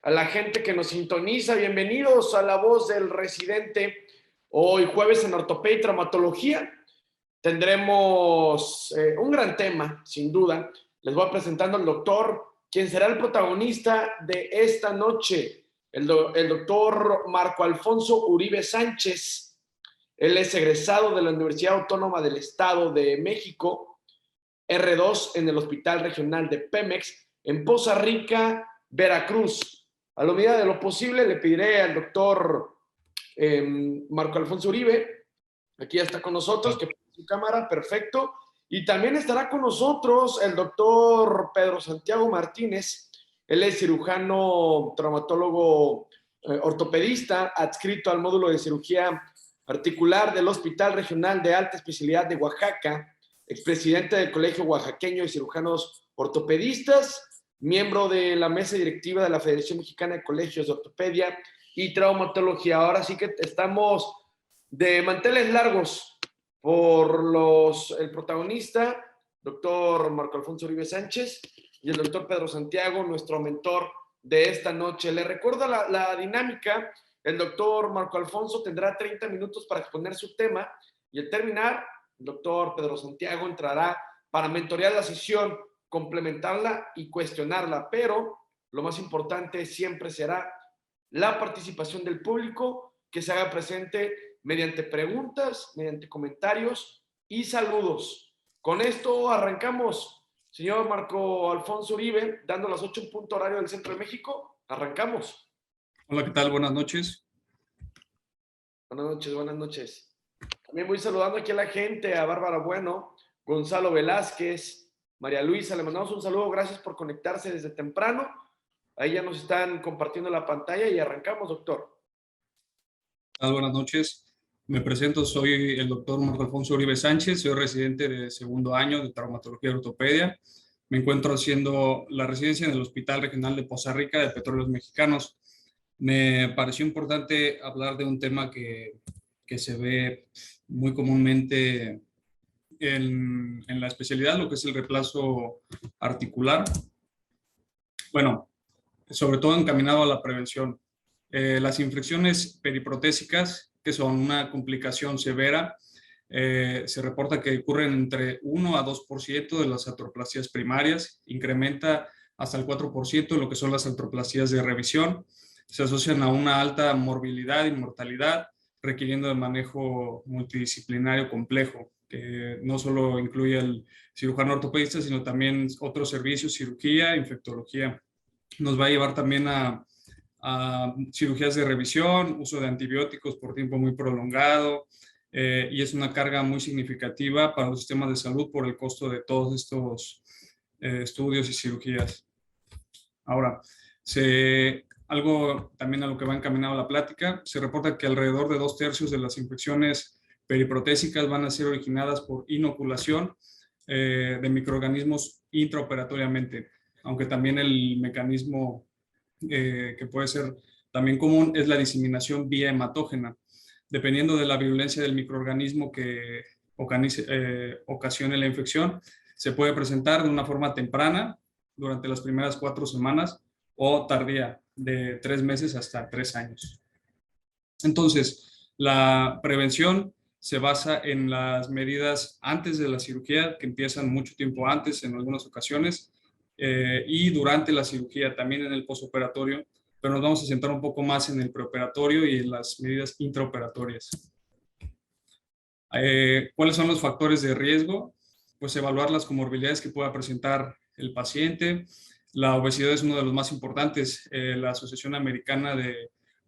a la gente que nos sintoniza. Bienvenidos a La Voz del Residente. Hoy jueves en Ortopedia y Traumatología tendremos un gran tema, sin duda. Les voy presentando al doctor, quien será el protagonista de esta noche, el doctor Marco Alfonso Uribe Sánchez. Él es egresado de la Universidad Autónoma del Estado de México, R2 en el Hospital Regional de Pemex, en Poza Rica, Veracruz. A la medida de lo posible le pediré al doctor Marco Alfonso Uribe, aquí ya está con nosotros, que ponga su cámara, perfecto. Y también estará con nosotros el doctor Pedro Santiago Martínez. Él es cirujano, traumatólogo, ortopedista, adscrito al módulo de cirugía articular del Hospital Regional de Alta Especialidad de Oaxaca, expresidente del Colegio Oaxaqueño de Cirujanos Ortopedistas, miembro de la mesa directiva de la Federación Mexicana de Colegios de Ortopedia y Traumatología. Ahora sí que estamos de manteles largos por el protagonista, doctor Marco Alfonso Uribe Sánchez, y el doctor Pedro Santiago, nuestro mentor de esta noche. Le recuerdo la dinámica. El doctor Marco Alfonso tendrá 30 minutos para exponer su tema y al terminar, el doctor Pedro Santiago entrará para mentorear la sesión, complementarla y cuestionarla, pero lo más importante siempre será la participación del público, que se haga presente mediante preguntas, mediante comentarios y saludos. Con esto arrancamos. Señor Marco Alfonso Uribe, dando las 8 en punto horario del Centro de México, arrancamos. Hola, ¿qué tal? Buenas noches. Buenas noches, buenas noches. También voy saludando aquí a la gente, a Bárbara Bueno, Gonzalo Velázquez, María Luisa, le mandamos un saludo, gracias por conectarse desde temprano. Ahí ya nos están compartiendo la pantalla y arrancamos, doctor. Buenas noches. Me presento, soy el doctor Marco Alfonso Uribe Sánchez, soy residente de segundo año de Traumatología y Ortopedia. Me encuentro haciendo la residencia en el Hospital Regional de Poza Rica de Petróleos Mexicanos. Me pareció importante hablar de un tema que se ve muy comúnmente en la especialidad, lo que es el reemplazo articular. Bueno, sobre todo encaminado a la prevención. Las infecciones periprotésicas, que son una complicación severa, se reporta que ocurren entre 1 a 2% de las artroplasías primarias, incrementa hasta el 4% de lo que son las artroplasías de revisión, se asocian a una alta morbilidad y mortalidad, requiriendo de manejo multidisciplinario complejo, que no solo incluye el cirujano ortopedista, sino también otros servicios, cirugía, infectología. Nos va a llevar también a cirugías de revisión, uso de antibióticos por tiempo muy prolongado, y es una carga muy significativa para los sistemas de salud por el costo de todos estos estudios y cirugías. Ahora, algo también a lo que va encaminado la plática, se reporta que alrededor de 2/3 de las infecciones periprotésicas van a ser originadas por inoculación de microorganismos intraoperatoriamente, aunque también el mecanismo que puede ser también común es la diseminación vía hematógena. Dependiendo de la virulencia del microorganismo que ocasione la infección, se puede presentar de una forma temprana durante las primeras 4 semanas o tardía de 3 meses hasta 3 años. Entonces, la prevención se basa en las medidas antes de la cirugía, que empiezan mucho tiempo antes en algunas ocasiones, y durante la cirugía, también en el postoperatorio, pero nos vamos a centrar un poco más en el preoperatorio y en las medidas intraoperatorias. ¿Cuáles son los factores de riesgo? Pues evaluar las comorbilidades que pueda presentar el paciente. La obesidad es uno de los más importantes. La Asociación Americana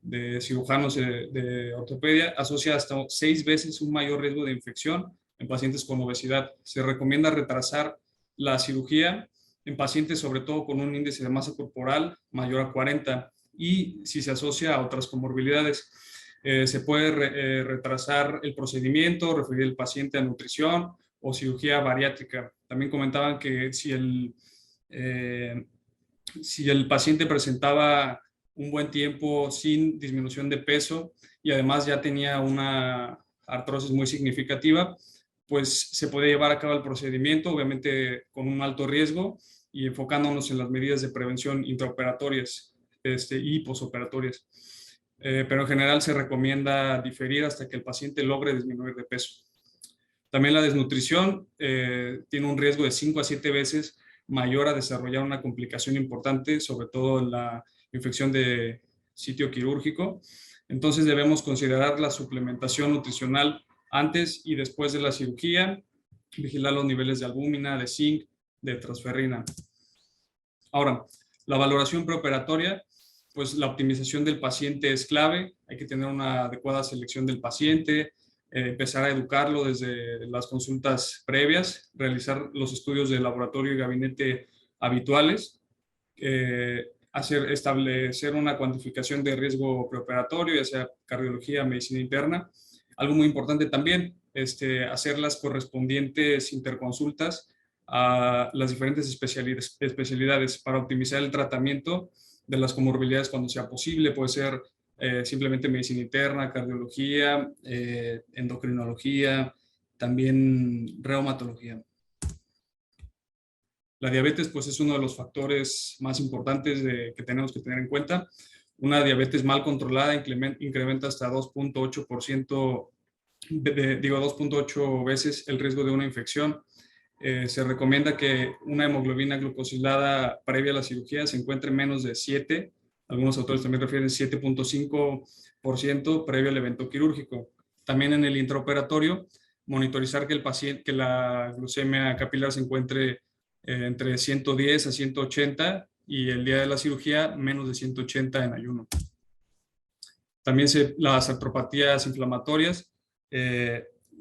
de Cirujanos de Ortopedia asocia hasta 6 veces un mayor riesgo de infección en pacientes con obesidad. Se recomienda retrasar la cirugía en pacientes sobre todo con un índice de masa corporal mayor a 40 y si se asocia a otras comorbilidades. Se puede retrasar el procedimiento, referir el paciente a nutrición o cirugía bariátrica. También comentaban que si el paciente presentaba un buen tiempo sin disminución de peso y además ya tenía una artrosis muy significativa, pues se puede llevar a cabo el procedimiento, obviamente con un alto riesgo y enfocándonos en las medidas de prevención intraoperatorias. y posoperatorias. Pero en general se recomienda diferir hasta que el paciente logre disminuir de peso. También la desnutrición tiene un riesgo de 5 a 7 veces mayor a desarrollar una complicación importante, sobre todo en la infección de sitio quirúrgico. Entonces debemos considerar la suplementación nutricional antes y después de la cirugía, vigilar los niveles de albúmina, de zinc, de transferrina. Ahora, la valoración preoperatoria, pues la optimización del paciente es clave, hay que tener una adecuada selección del paciente, empezar a educarlo desde las consultas previas, realizar los estudios de laboratorio y gabinete habituales, establecer una cuantificación de riesgo preoperatorio, ya sea cardiología, medicina interna. Algo muy importante también, hacer las correspondientes interconsultas a las diferentes especialidades para optimizar el tratamiento de las comorbilidades cuando sea posible. Puede ser simplemente medicina interna, cardiología, endocrinología, también reumatología. La diabetes, pues, es uno de los factores más importantes que tenemos que tener en cuenta. Una diabetes mal controlada incrementa hasta 2.8%, 2.8 veces el riesgo de una infección. Se recomienda que una hemoglobina glucosilada previa a la cirugía se encuentre en menos de 7. Algunos autores también refieren 7.5% previo al evento quirúrgico. También en el intraoperatorio, monitorizar que la glucemia capilar se encuentre entre 110 a 180 y el día de la cirugía menos de 180 en ayuno. También las artropatías inflamatorias,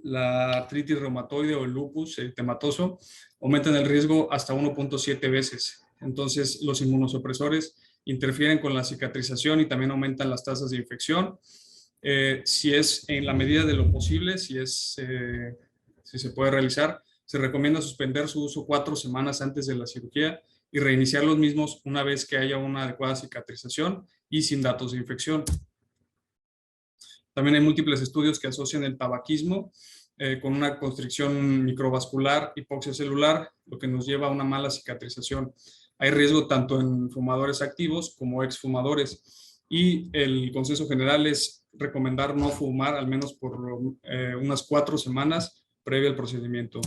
la artritis reumatoide o el lupus eritematoso aumentan el riesgo hasta 1.7 veces. Entonces, los inmunosupresores interfieren con la cicatrización y también aumentan las tasas de infección. Si es en la medida de lo posible, si se puede realizar, se recomienda suspender su uso 4 semanas antes de la cirugía y reiniciar los mismos una vez que haya una adecuada cicatrización y sin datos de infección. También hay múltiples estudios que asocian el tabaquismo con una constricción microvascular, hipoxia celular, lo que nos lleva a una mala cicatrización. Hay riesgo tanto en fumadores activos como exfumadores y el consenso general es recomendar no fumar al menos por unas 4 semanas previo al procedimiento.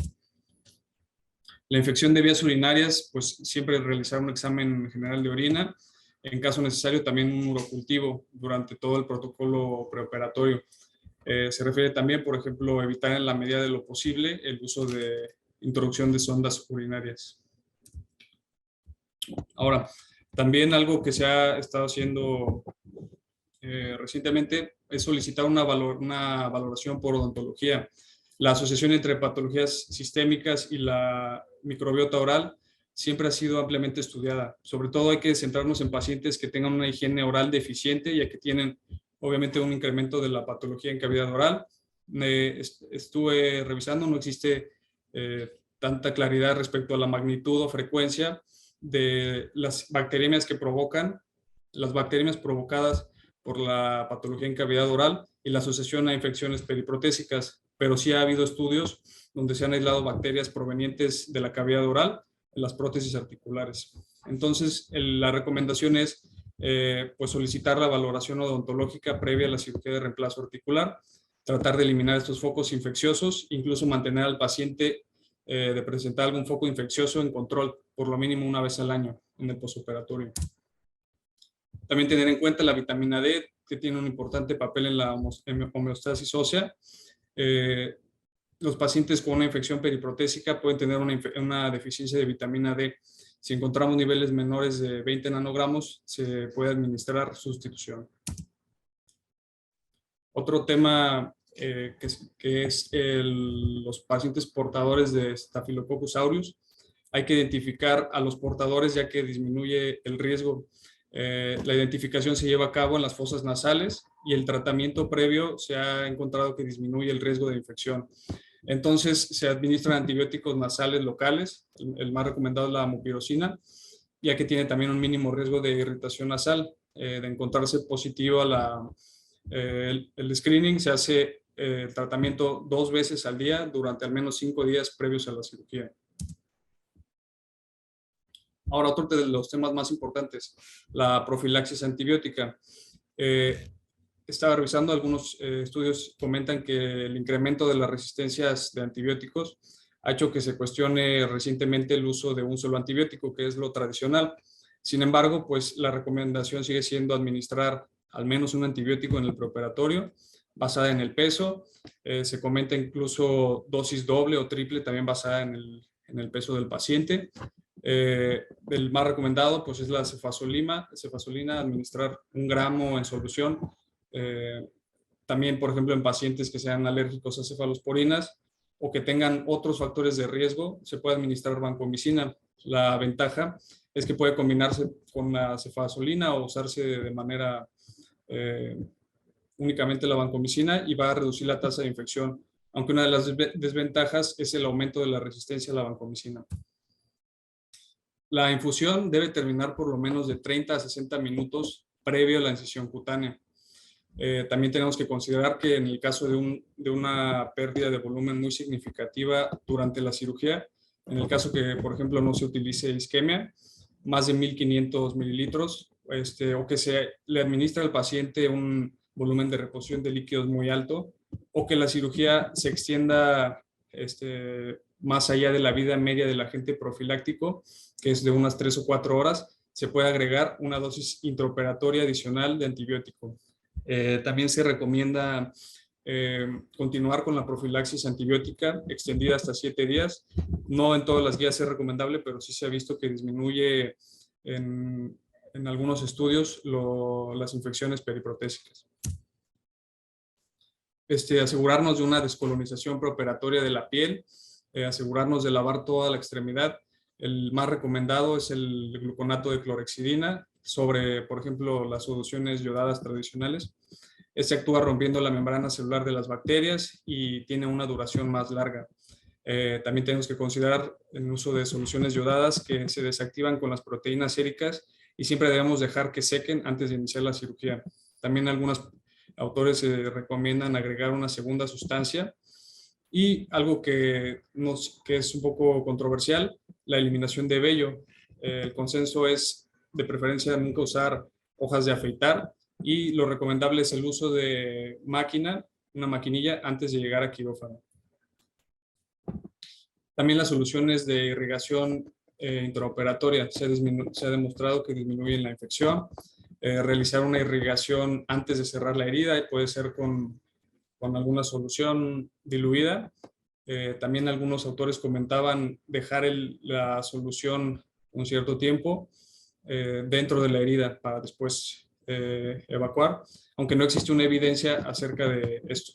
La infección de vías urinarias, pues siempre realizar un examen general de orina. En caso necesario, también un urocultivo durante todo el protocolo preoperatorio. Se refiere también, por ejemplo, evitar en la medida de lo posible el uso de introducción de sondas urinarias. Ahora, también algo que se ha estado haciendo recientemente es solicitar una valoración por odontología. La asociación entre patologías sistémicas y la microbiota oral siempre ha sido ampliamente estudiada. Sobre todo hay que centrarnos en pacientes que tengan una higiene oral deficiente, ya que tienen obviamente un incremento de la patología en cavidad oral. Estuve revisando, no existe tanta claridad respecto a la magnitud o frecuencia de las bacteriemias que provocan, las bacteriemias provocadas por la patología en cavidad oral y la asociación a infecciones periprotésicas, pero sí ha habido estudios donde se han aislado bacterias provenientes de la cavidad oral en las prótesis articulares. Entonces, la recomendación es pues solicitar la valoración odontológica previa a la cirugía de reemplazo articular, tratar de eliminar estos focos infecciosos, incluso mantener al paciente de presentar algún foco infeccioso en control, por lo mínimo una vez al año en el postoperatorio. También tener en cuenta la vitamina D, que tiene un importante papel en la homeostasis ósea. Los pacientes con una infección periprotésica pueden tener una deficiencia de vitamina D. Si encontramos niveles menores de 20 nanogramos, se puede administrar sustitución. Otro tema que es los pacientes portadores de Staphylococcus aureus. Hay que identificar a los portadores, ya que disminuye el riesgo. La identificación se lleva a cabo en las fosas nasales y el tratamiento previo se ha encontrado que disminuye el riesgo de infección. Entonces, se administran antibióticos nasales locales. El más recomendado es la mupirocina, ya que tiene también un mínimo riesgo de irritación nasal. De encontrarse positivo a el screening, se hace el tratamiento 2 veces al día durante al menos 5 días previos a la cirugía. Ahora, otro de los temas más importantes, la profilaxis antibiótica. Estaba revisando algunos estudios, comentan que el incremento de las resistencias de antibióticos ha hecho que se cuestione recientemente el uso de un solo antibiótico, que es lo tradicional. Sin embargo, pues la recomendación sigue siendo administrar al menos un antibiótico en el preoperatorio, basada en el peso. Se comenta incluso dosis doble o triple, también basada en el peso del paciente. El más recomendado pues es la cefazolina, administrar 1 gramo en solución. También, por ejemplo, en pacientes que sean alérgicos a cefalosporinas o que tengan otros factores de riesgo, se puede administrar vancomicina. La ventaja es que puede combinarse con la cefazolina o usarse de manera únicamente la vancomicina y va a reducir la tasa de infección, aunque una de las desventajas es el aumento de la resistencia a la vancomicina. La infusión debe terminar por lo menos de 30 a 60 minutos previo a la incisión cutánea. También tenemos que considerar que en el caso de una pérdida de volumen muy significativa durante la cirugía, en el caso que, por ejemplo, no se utilice isquemia, más de 1.500 mililitros, o que se le administra al paciente un volumen de reposición de líquidos muy alto, o que la cirugía se extienda más allá de la vida media del agente profiláctico, que es de unas 3 o 4 horas, se puede agregar una dosis intraoperatoria adicional de antibiótico. También se recomienda continuar con la profilaxis antibiótica extendida hasta 7 días. No en todas las guías es recomendable, pero sí se ha visto que disminuye en algunos estudios las infecciones periprotésicas. Asegurarnos de una descolonización preoperatoria de la piel, asegurarnos de lavar toda la extremidad. El más recomendado es el gluconato de clorhexidina sobre, por ejemplo, las soluciones yodadas tradicionales. Actúa rompiendo la membrana celular de las bacterias y tiene una duración más larga. También tenemos que considerar el uso de soluciones yodadas que se desactivan con las proteínas séricas y siempre debemos dejar que sequen antes de iniciar la cirugía. También algunos autores recomiendan agregar una segunda sustancia y algo que es un poco controversial, la eliminación de vello. El consenso es de preferencia nunca usar hojas de afeitar y lo recomendable es el uso de una maquinilla antes de llegar a quirófano. También las soluciones de irrigación intraoperatoria se ha demostrado que disminuyen la infección. Realizar una irrigación antes de cerrar la herida y puede ser con alguna solución diluida. También algunos autores comentaban dejar la solución un cierto tiempo dentro de la herida para después evacuar, aunque no existe una evidencia acerca de esto.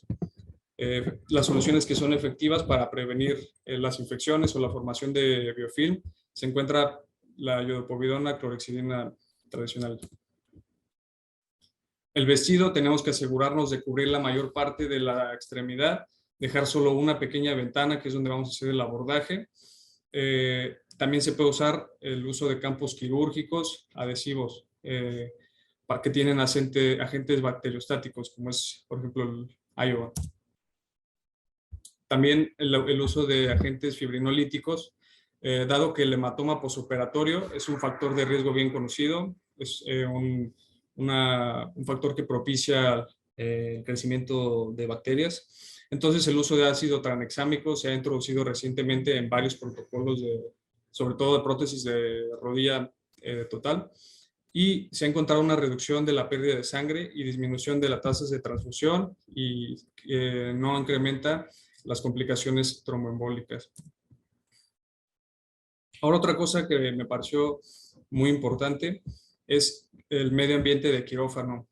Las soluciones que son efectivas para prevenir las infecciones o la formación de biofilm se encuentra la iodopovidona, clorhexidina tradicional. El vestido tenemos que asegurarnos de cubrir la mayor parte de la extremidad, dejar solo una pequeña ventana que es donde vamos a hacer el abordaje. También se puede usar el uso de campos quirúrgicos adhesivos que tienen agentes bacteriostáticos, como es, por ejemplo, el Iowa. También el uso de agentes fibrinolíticos, dado que el hematoma posoperatorio es un factor de riesgo bien conocido, es un factor que propicia el crecimiento de bacterias. Entonces, el uso de ácido tranexámico se ha introducido recientemente en varios protocolos, sobre todo de prótesis de rodilla total, y se ha encontrado una reducción de la pérdida de sangre y disminución de las tasas de transfusión y no incrementa las complicaciones tromboembólicas. Ahora, otra cosa que me pareció muy importante es el medio ambiente de quirófano.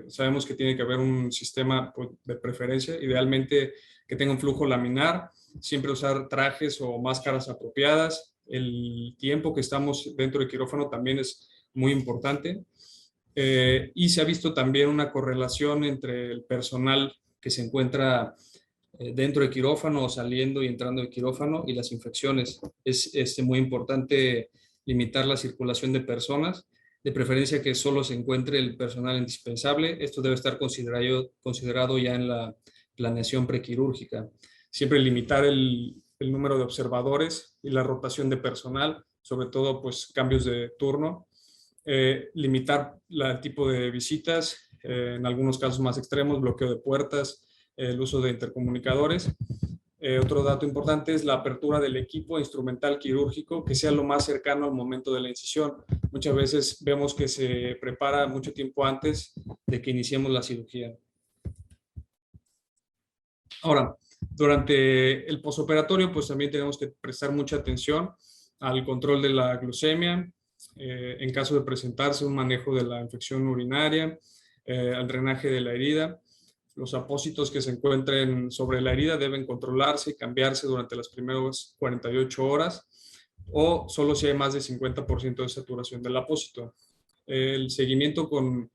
Sabemos que tiene que haber un sistema de preferencia, idealmente que tenga un flujo laminar, siempre usar trajes o máscaras apropiadas. El tiempo que estamos dentro del quirófano también es muy importante. Y se ha visto también una correlación entre el personal que se encuentra dentro del quirófano o saliendo y entrando del quirófano y las infecciones. Es muy importante limitar la circulación de personas, de preferencia que solo se encuentre el personal indispensable. Esto debe estar considerado ya en la planeación prequirúrgica. Siempre limitar el número de observadores y la rotación de personal, sobre todo pues cambios de turno, limitar el tipo de visitas, en algunos casos más extremos, bloqueo de puertas, el uso de intercomunicadores. Otro dato importante es la apertura del equipo instrumental quirúrgico que sea lo más cercano al momento de la incisión. Muchas veces vemos que se prepara mucho tiempo antes de que iniciemos la cirugía. Ahora, durante el posoperatorio, pues también tenemos que prestar mucha atención al control de la glucemia, en caso de presentarse un manejo de la infección urinaria, al drenaje de la herida. Los apósitos que se encuentren sobre la herida deben controlarse y cambiarse durante las primeras 48 horas o solo si hay más de 50% de saturación del apósito. El seguimiento con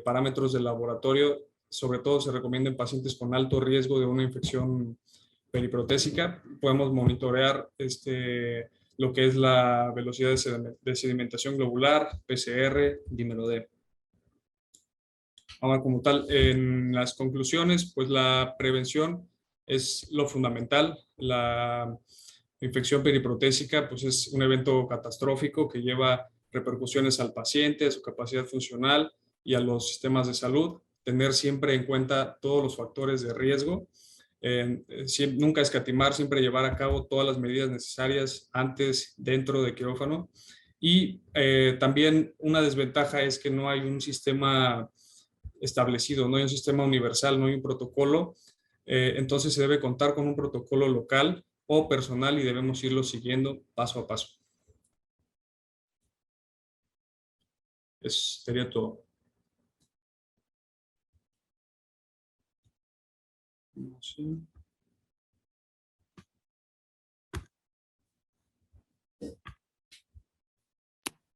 parámetros de laboratorio, sobre todo se recomienda en pacientes con alto riesgo de una infección periprotésica. Podemos monitorear lo que es la velocidad de sedimentación globular, PCR, dímero D. Ahora, como tal, en las conclusiones, pues la prevención es lo fundamental. La infección periprotésica, pues es un evento catastrófico que lleva repercusiones al paciente, a su capacidad funcional y a los sistemas de salud. Tener siempre en cuenta todos los factores de riesgo. Nunca escatimar, siempre llevar a cabo todas las medidas necesarias antes, dentro de quirófano. Y también una desventaja es que no hay un sistema establecido, no hay un sistema universal, no hay un protocolo, entonces se debe contar con un protocolo local o personal y debemos irlo siguiendo paso a paso. Eso sería todo. Sí.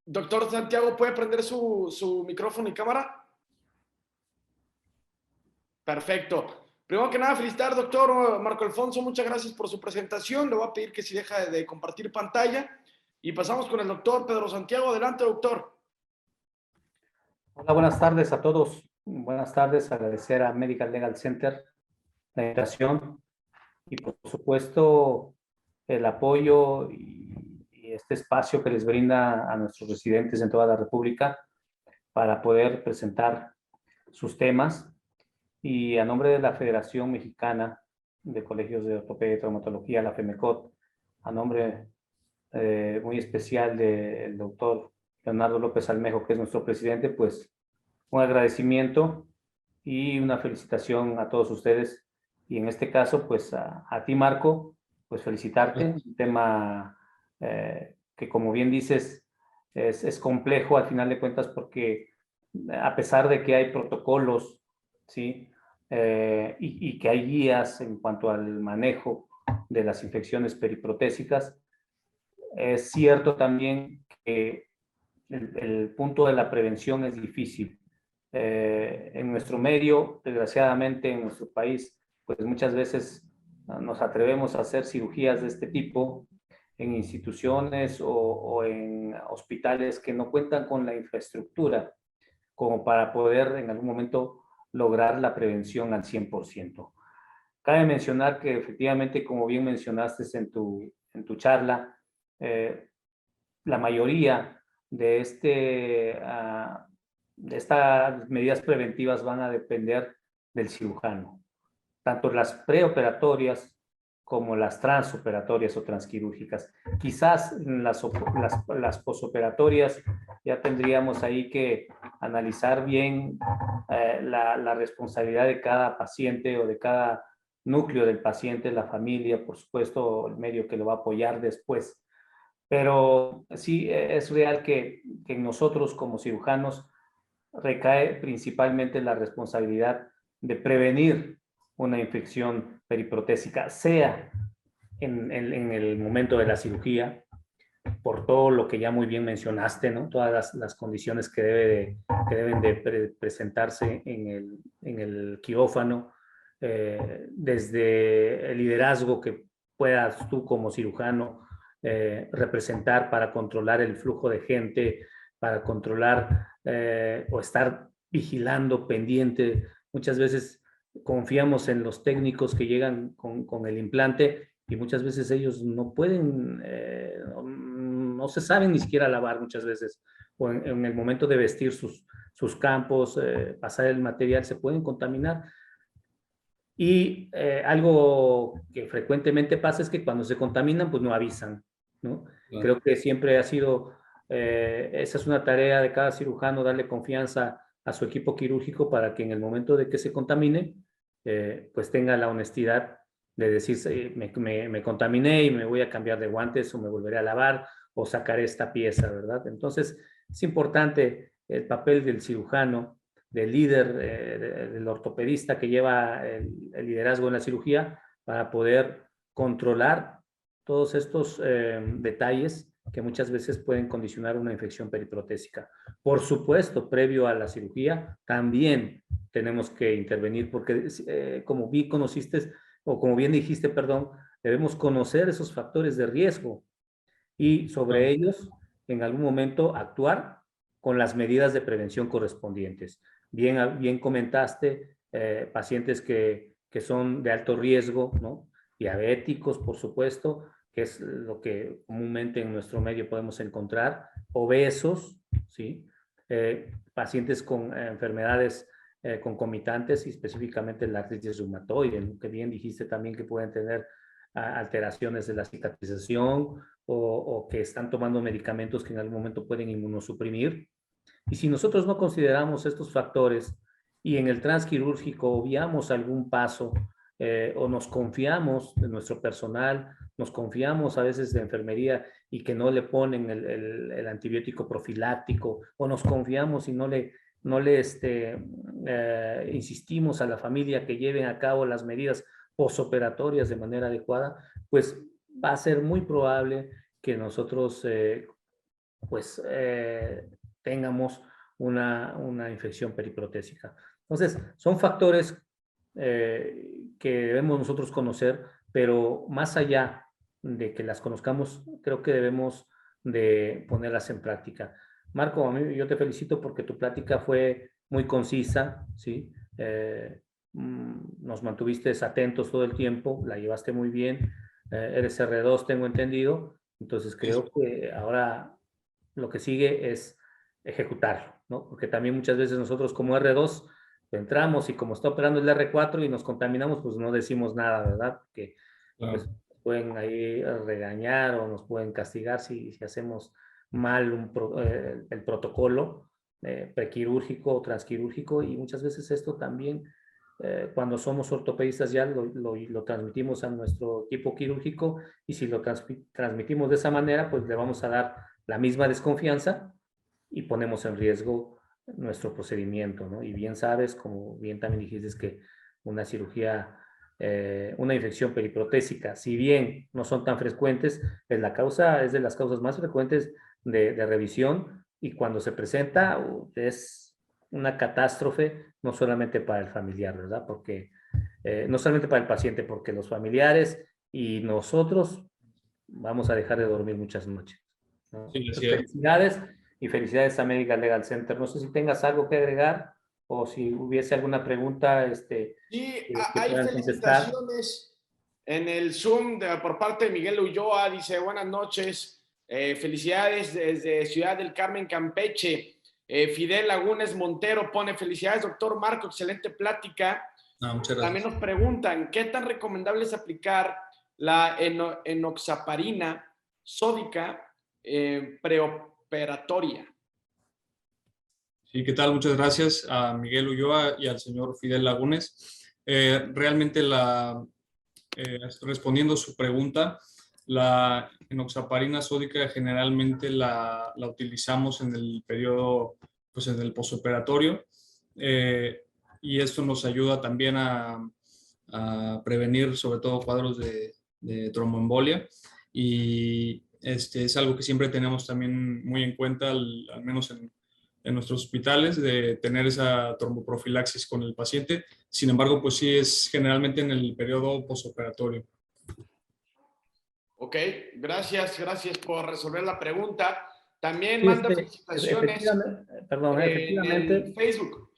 Doctor Santiago, ¿puede prender su micrófono y cámara? Perfecto. Primero que nada, felicitar, doctor Marco Alfonso. Muchas gracias por su presentación. Le voy a pedir que si deja de compartir pantalla. Y pasamos con el doctor Pedro Santiago. Adelante, doctor. Hola, buenas tardes a todos. Buenas tardes. Agradecer a Medical Legal Center la invitación y, por supuesto, el apoyo y este espacio que les brinda a nuestros residentes en toda la República para poder presentar sus temas. Y a nombre de la Federación Mexicana de Colegios de Ortopedia y Traumatología, la FEMECOT, a nombre muy especial del doctor Leonardo López Almejo, que es nuestro presidente, pues un agradecimiento y una felicitación a todos ustedes. Y en este caso, pues a ti, Marco, pues felicitarte. Un tema que, como bien dices, es complejo al final de cuentas porque a pesar de que hay protocolos, ¿sí? Y que hay guías en cuanto al manejo de las infecciones periprotésicas, es cierto también que el punto de la prevención es difícil. En nuestro medio, desgraciadamente en nuestro país, pues muchas veces nos atrevemos a hacer cirugías de este tipo en instituciones o en hospitales que no cuentan con la infraestructura como para poder en algún momento lograr la prevención al 100%. Cabe mencionar que efectivamente, como bien mencionaste en tu charla, la mayoría de estas medidas preventivas van a depender del cirujano, tanto las preoperatorias como las transoperatorias o transquirúrgicas. Quizás las posoperatorias ya tendríamos ahí que analizar bien la responsabilidad de cada paciente o de cada núcleo del paciente, la familia, por supuesto, el medio que lo va a apoyar después. Pero sí es real que en nosotros como cirujanos recae principalmente la responsabilidad de prevenir una infección periprotésica, sea en el momento de la cirugía, por todo lo que ya muy bien mencionaste, ¿no? Todas las condiciones que deben de presentarse en el quirófano, desde el liderazgo que puedas tú como cirujano representar para controlar el flujo de gente, para controlar o estar vigilando, pendiente. Muchas veces confiamos en los técnicos que llegan con el implante y muchas veces ellos no pueden no se saben ni siquiera lavar muchas veces, o en el momento de vestir sus campos, pasar el material, se pueden contaminar. Y algo que frecuentemente pasa es que cuando se contaminan, pues no avisan, ¿no? Claro. Creo que siempre ha sido, esa es una tarea de cada cirujano, darle confianza a su equipo quirúrgico para que en el momento de que se contamine, pues tenga la honestidad de decir, me contaminé y me voy a cambiar de guantes o me volveré a lavar o sacaré esta pieza, ¿verdad? Entonces, es importante el papel del cirujano, del líder, del ortopedista que lleva el liderazgo en la cirugía para poder controlar todos estos detalles que muchas veces pueden condicionar una infección periprotésica. Por supuesto, previo a la cirugía, también tenemos que intervenir porque, como bien conociste, o como bien dijiste, perdón, debemos conocer esos factores de riesgo y sobre ellos, en algún momento, actuar con las medidas de prevención correspondientes. Bien comentaste, pacientes que son de alto riesgo, ¿no? Diabéticos, por supuesto, que es lo que comúnmente en nuestro medio podemos encontrar, obesos, ¿sí? Pacientes con enfermedades concomitantes y específicamente la artritis reumatoide, que bien dijiste también que pueden tener alteraciones de la cicatrización o que están tomando medicamentos que en algún momento pueden inmunosuprimir. Y si nosotros no consideramos estos factores y en el transquirúrgico obviamos algún paso o nos confiamos de nuestro personal, nos confiamos a veces de enfermería y que no le ponen el antibiótico profiláctico o nos confiamos y no le insistimos a la familia que lleven a cabo las medidas posoperatorias de manera adecuada, pues va a ser muy probable que nosotros tengamos una infección periprotésica. Entonces, son factores que debemos nosotros conocer, pero más allá de que las conozcamos, creo que debemos de ponerlas en práctica. Marco, yo te felicito porque tu plática fue muy concisa, ¿sí? Nos mantuviste atentos todo el tiempo, la llevaste muy bien, eres R2, tengo entendido, entonces creo que ahora lo que sigue es ejecutarlo, ¿no? Porque también muchas veces nosotros como R2 entramos y como está operando el R4 y nos contaminamos, pues no decimos nada, ¿verdad? Porque pues, pueden ahí regañar o nos pueden castigar si hacemos mal el protocolo prequirúrgico o transquirúrgico y muchas veces esto también cuando somos ortopedistas ya lo transmitimos a nuestro equipo quirúrgico y si lo transmitimos de esa manera, pues le vamos a dar la misma desconfianza y ponemos en riesgo nuestro procedimiento, ¿no? Y bien sabes, como bien también dijiste, es que una cirugía, una infección periprotésica, si bien no son tan frecuentes, es de las causas más frecuentes de revisión y cuando se presenta es una catástrofe, no solamente para el familiar, ¿verdad? Porque, no solamente para el paciente, porque los familiares y nosotros vamos a dejar de dormir muchas noches, ¿no? Sí, Entonces, felicidades y felicidades a Medical Legal Center. No sé si tengas algo que agregar o si hubiese alguna pregunta Sí, que hay puedan contestar. felicitaciones en el Zoom por parte de Miguel Ulloa. Dice, buenas noches, felicidades desde Ciudad del Carmen, Campeche. Fidel Lagunes Montero pone, felicidades, doctor Marco, excelente plática. Muchas gracias. También nos preguntan, ¿qué tan recomendable es aplicar la enoxaparina sódica preoperatoria? Sí, ¿qué tal? Muchas gracias a Miguel Ulloa y al señor Fidel Lagunes. Realmente respondiendo a su pregunta, la enoxaparina sódica generalmente la utilizamos en el periodo, pues en el posoperatorio, y esto nos ayuda también a prevenir sobre todo cuadros de tromboembolia y es algo que siempre tenemos también muy en cuenta, al menos en nuestros hospitales, de tener esa tromboprofilaxis con el paciente. Sin embargo, pues sí es generalmente en el periodo posoperatorio. Ok, gracias por resolver la pregunta. También Sí, manda felicitaciones efectivamente. en Facebook.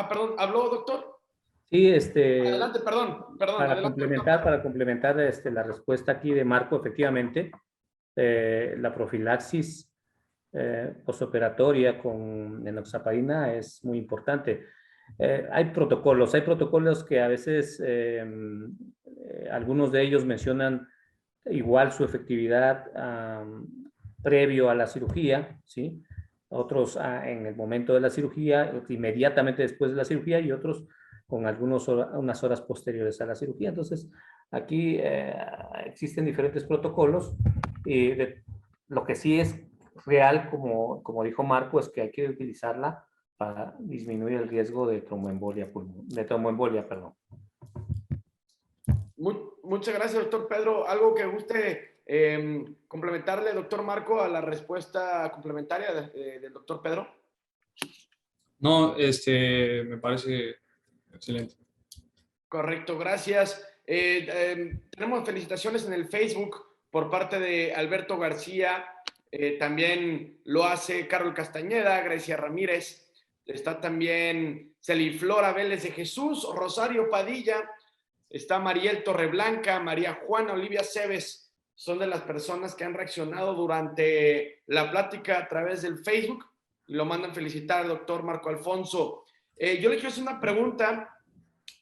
Perdón, ¿habló, doctor? Sí, Adelante, perdón, adelante, doctor. para complementar la respuesta aquí de Marco, efectivamente, la profilaxis postoperatoria con enoxaparina es muy importante. Hay protocolos que a veces algunos de ellos mencionan igual su efectividad previo a la cirugía, ¿sí? Otros en el momento de la cirugía, inmediatamente después de la cirugía, y otros con unas horas posteriores a la cirugía. Entonces, aquí existen diferentes protocolos y lo que sí es real, como dijo Marco, es que hay que utilizarla para disminuir el riesgo de tromboembolia, perdón. Muchas gracias, doctor Pedro. ¿Algo que guste complementarle, doctor Marco, a la respuesta complementaria del doctor Pedro? No, me parece excelente. Correcto, gracias. Tenemos felicitaciones en el Facebook por parte de Alberto García. También lo hace Carol Castañeda, Grecia Ramírez. Está también Celiflora Vélez de Jesús, Rosario Padilla. Está Mariel Torreblanca, María Juana, Olivia Cebes. Son de las personas que han reaccionado durante la plática a través del Facebook y lo mandan felicitar al doctor Marco Alfonso. Yo le quiero hacer una pregunta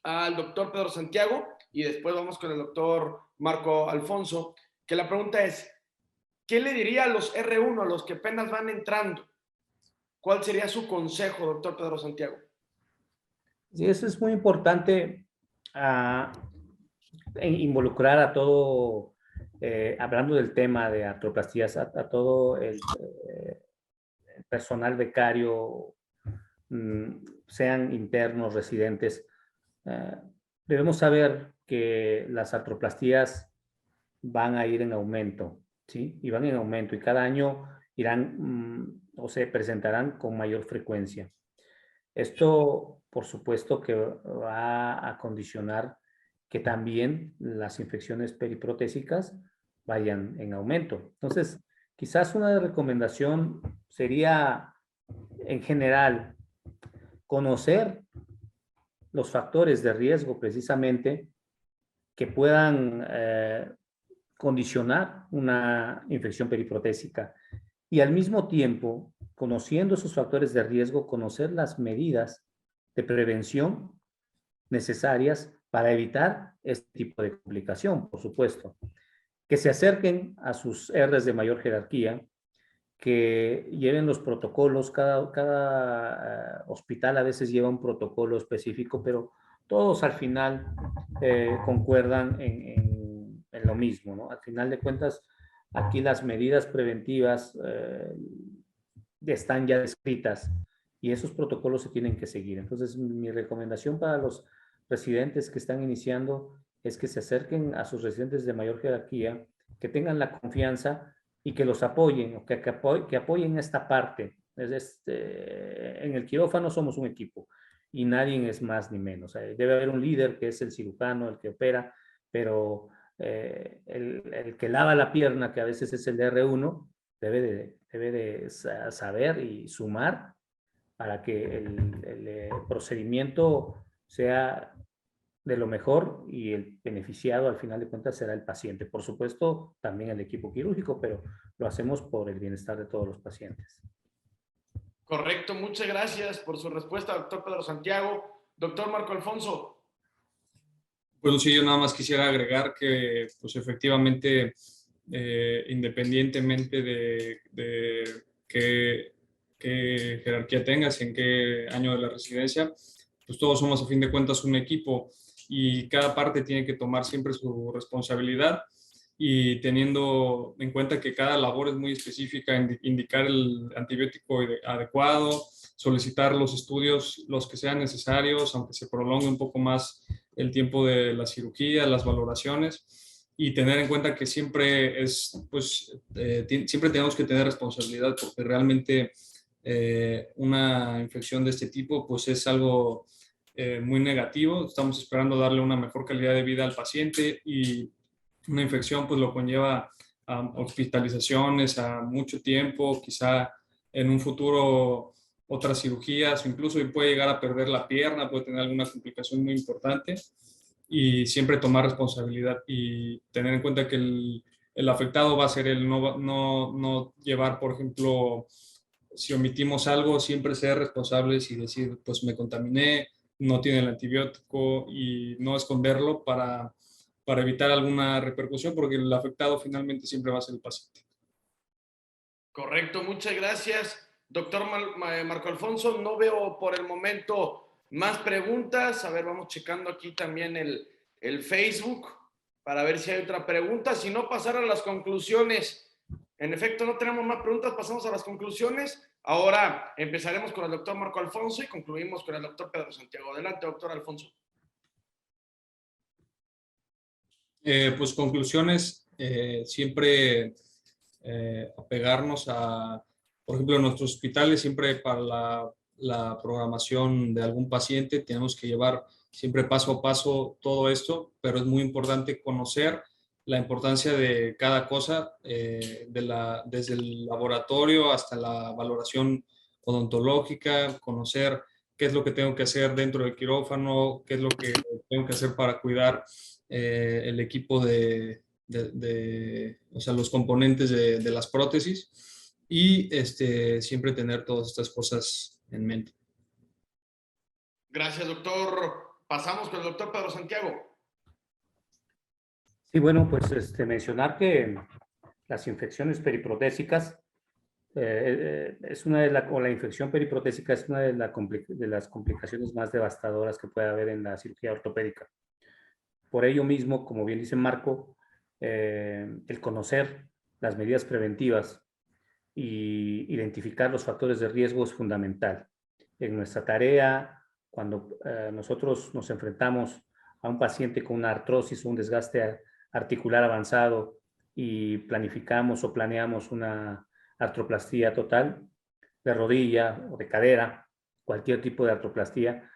al doctor Pedro Santiago y después vamos con el doctor Marco Alfonso, que la pregunta es, ¿qué le diría a los R1, a los que apenas van entrando? ¿Cuál sería su consejo, doctor Pedro Santiago? Sí, eso es muy importante, involucrar a todo, hablando del tema de artroplastías, a todo el personal becario, sean internos, residentes. Debemos saber que las artroplastías van a ir en aumento, ¿sí? Y van en aumento y cada año irán o se presentarán con mayor frecuencia. Esto, por supuesto, que va a condicionar que también las infecciones periprotésicas vayan en aumento. Entonces, quizás una recomendación sería, en general, conocer los factores de riesgo precisamente que puedan condicionar una infección periprotésica y al mismo tiempo, conociendo esos factores de riesgo, conocer las medidas de prevención necesarias para evitar este tipo de complicación, por supuesto. Que se acerquen a sus R's de mayor jerarquía, que lleven los protocolos, cada hospital a veces lleva un protocolo específico, pero todos al final concuerdan en lo mismo, ¿no? Al final de cuentas, aquí las medidas preventivas están ya descritas y esos protocolos se tienen que seguir. Entonces, mi recomendación para los residentes que están iniciando es que se acerquen a sus residentes de mayor jerarquía, que tengan la confianza y que los apoyen, o que apoyen esta parte. En el quirófano somos un equipo y nadie es más ni menos. Debe haber un líder que es el cirujano, el que opera, pero el que lava la pierna, que a veces es el R1, debe de saber y sumar para que el procedimiento sea de lo mejor y el beneficiado al final de cuentas será el paciente. Por supuesto, también el equipo quirúrgico, pero lo hacemos por el bienestar de todos los pacientes. Correcto, muchas gracias por su respuesta, doctor Pedro Santiago. Doctor Marco Alfonso. Bueno, sí, yo nada más quisiera agregar que, pues efectivamente, independientemente de qué jerarquía tengas, en qué año de la residencia, pues todos somos a fin de cuentas un equipo y cada parte tiene que tomar siempre su responsabilidad y teniendo en cuenta que cada labor es muy específica, indicar el antibiótico adecuado, solicitar los estudios, los que sean necesarios, aunque se prolongue un poco más el tiempo de la cirugía, las valoraciones, y tener en cuenta que siempre siempre tenemos que tener responsabilidad porque realmente una infección de este tipo pues es algo muy negativo. Estamos esperando darle una mejor calidad de vida al paciente y una infección pues lo conlleva a hospitalizaciones, a mucho tiempo, quizá en un futuro otras cirugías, o incluso puede llegar a perder la pierna, puede tener alguna complicación muy importante y siempre tomar responsabilidad y tener en cuenta que el afectado va a ser el no llevar, por ejemplo, si omitimos algo, siempre ser responsables y decir, pues me contaminé, no tiene el antibiótico y no esconderlo para evitar alguna repercusión, porque el afectado finalmente siempre va a ser el paciente. Correcto, muchas gracias, doctor Marco Alfonso. No veo por el momento más preguntas. A ver, vamos checando aquí también el Facebook para ver si hay otra pregunta. Si no, pasar a las conclusiones. En efecto, no tenemos más preguntas, pasamos a las conclusiones. Ahora empezaremos con el doctor Marco Alfonso y concluimos con el doctor Pedro Santiago. Adelante, doctor Alfonso. Pues conclusiones, siempre apegarnos a, por ejemplo, en nuestros hospitales, siempre para la programación de algún paciente tenemos que llevar siempre paso a paso todo esto, pero es muy importante conocer la importancia de cada cosa, desde el laboratorio hasta la valoración odontológica, conocer qué es lo que tengo que hacer dentro del quirófano, qué es lo que tengo que hacer para cuidar el equipo o sea, los componentes de las prótesis y siempre tener todas estas cosas en mente. Gracias, doctor. Pasamos con el doctor Pedro Santiago. Sí, bueno, pues mencionar que las infecciones periprotésicas es una o la infección periprotésica es una de las complicaciones más devastadoras que puede haber en la cirugía ortopédica. Por ello mismo, como bien dice Marco, el conocer las medidas preventivas y identificar los factores de riesgo es fundamental. En nuestra tarea, cuando nosotros nos enfrentamos a un paciente con una artrosis o un desgaste articular avanzado y planificamos o planeamos una artroplastía total de rodilla o de cadera, cualquier tipo de artroplastía,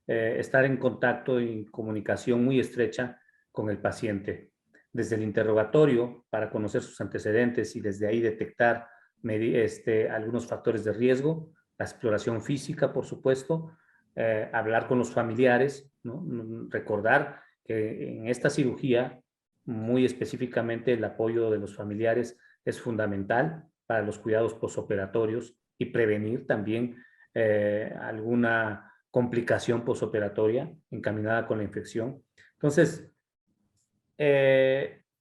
estar en contacto y comunicación muy estrecha con el paciente. Desde el interrogatorio, para conocer sus antecedentes y desde ahí detectar algunos factores de riesgo, la exploración física, por supuesto, hablar con los familiares, ¿no? Recordar que en esta cirugía, muy específicamente, el apoyo de los familiares es fundamental para los cuidados posoperatorios y prevenir también alguna complicación posoperatoria encaminada con la infección. Entonces,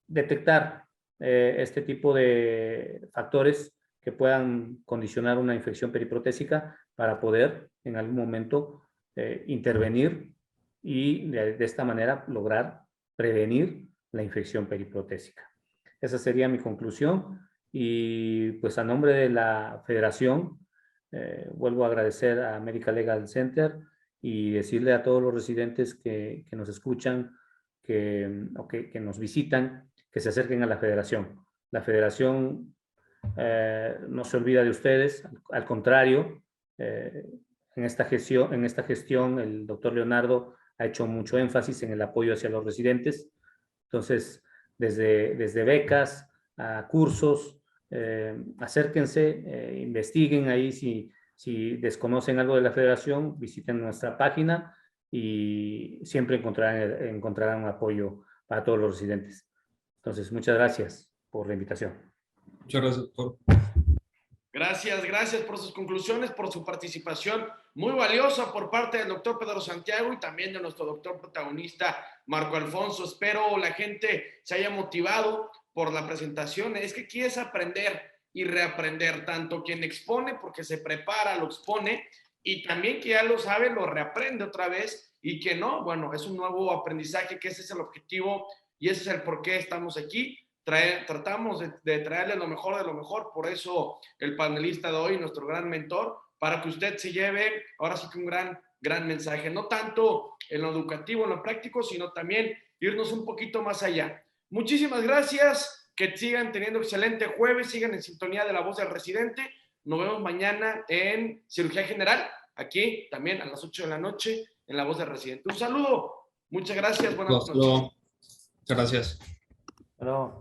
detectar este tipo de factores que puedan condicionar una infección periprotésica para poder en algún momento intervenir y de esta manera lograr prevenir la infección periprotésica. Esa sería mi conclusión y pues a nombre de la federación vuelvo a agradecer a Medical Legal Center y decirle a todos los residentes que nos escuchan que nos visitan, que se acerquen a la federación. La federación no se olvida de ustedes, al contrario, en esta gestión el doctor Leonardo ha hecho mucho énfasis en el apoyo hacia los residentes. Entonces, desde becas a cursos, acérquense, investiguen ahí si desconocen algo de la federación, visiten nuestra página y siempre encontrarán un apoyo para todos los residentes. Entonces, muchas gracias por la invitación. Muchas gracias, doctor. Gracias por sus conclusiones, por su participación muy valiosa por parte del doctor Pedro Santiago y también de nuestro doctor protagonista Marco Alfonso. Espero la gente se haya motivado por la presentación. Es que quieres aprender y reaprender, tanto quien expone porque se prepara, lo expone, y también que ya lo sabe, lo reaprende otra vez, y que no, bueno, es un nuevo aprendizaje, que ese es el objetivo y ese es el por qué estamos aquí. Tratamos de traerle lo mejor de lo mejor, por eso el panelista de hoy, nuestro gran mentor, para que usted se lleve ahora sí que un gran mensaje, no tanto en lo educativo, en lo práctico, sino también irnos un poquito más allá. Muchísimas gracias, que sigan teniendo excelente jueves, sigan en sintonía de La Voz del Residente. Nos vemos mañana en Cirugía General, aquí también a las 8 de la noche en La Voz del Residente. Un saludo, muchas gracias, buenas noches. Muchas gracias. Hello.